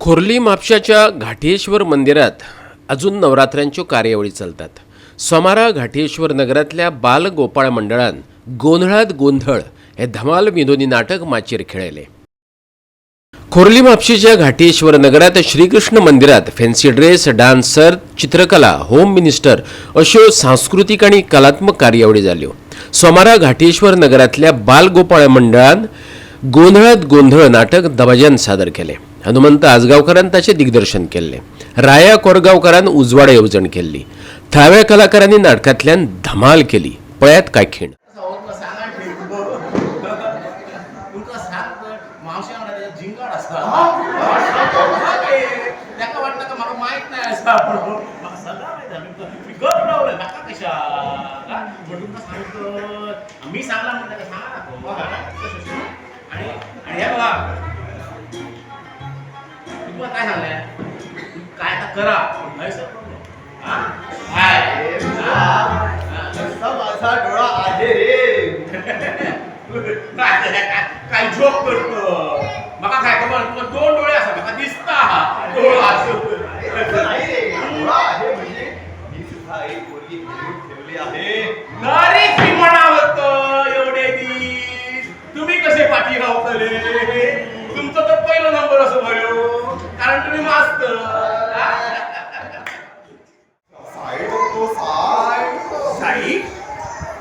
खोर्ली म्हापशाच्या घाटेश्वर मंदिरात अजून नवरात्रांच्यो कार्यावळी चलतात। सोमारा घाटेश्वर नगरातल्या बाल गोपाळ मंडळान गोंधळात गोंधळ हे धमाल विनोदी नाटक माचयेर खेळयले। खोर्ली म्हापशेच्या घाटेश्वर नगरात श्रीकृष्ण मंदिरात फॅन्सी ड्रेस, डान्स सर्त, चित्रकला, होम मिनिस्टर अश्यो सांस्कृतिक आणि कलात्मक कार्यावळी जाल्यो। सोमारा घाटेश्वर नगरातल्या बाल गोपाळ मंडळान गोंधळात गोंधळ नाटक दबाज्यान सादर केले। हनुमंत आजगावकरान ताचे दिग्दर्शन केले। राया कोरगांवकरान उजवाड येवजण केल्ली। थळाव्या कलाकारांनी नाटकांतल्यान धमाल केली। पळयात काय खीण। मी सांगला म्हणता का आणि हे बघा तुम्हाला काय सांगलंय काय आता करा माझा डोळा आहे रे काय जोक करतो मका काय खबर तुला दोन डोळे असतात मका दिसता डोळा नाही रे डोळा आहे म्हणजे मी सुद्धा एक पोरगी ठेवली आहे। अरे की म्हणावत एवढे दिस तुम्ही कसे पाठी रावतले तुमचं तर पहिला नंबर असं भयो कारण तुम्ही मास्तर साई बघतो साई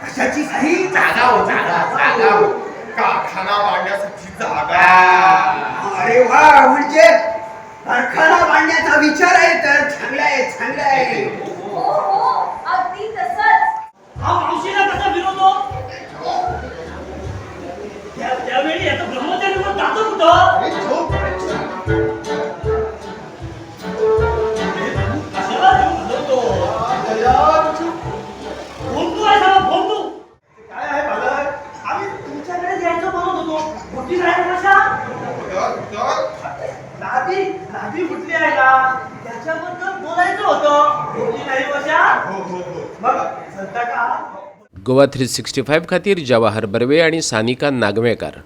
कशाची साई? जागा हो जागा कारखाना बांधण्यासाठी जागा। अरे वा, म्हणजे कारखाना बांधण्याचा विचार आहे तर चांगला आहे। हो अगदी तसंच। हा मावशीला कसा विरोध त्यावेळी याचा ब्रह्मचारी मग जातो कुठं कशाला घेऊन घालवतो बोलतो आहे सगळं बोलतो काय आहे बालक? आम्ही तुमच्याकडे यायचं म्हणत होतो मोठी राहिली कशा नादी कुठली आहे का त्याच्याबद्दल बोलायचं होतं मोठी नाही कशा मग संता का गोवा 365 खातीर जवाहर बर्वे आणि सानिका नागवेकर।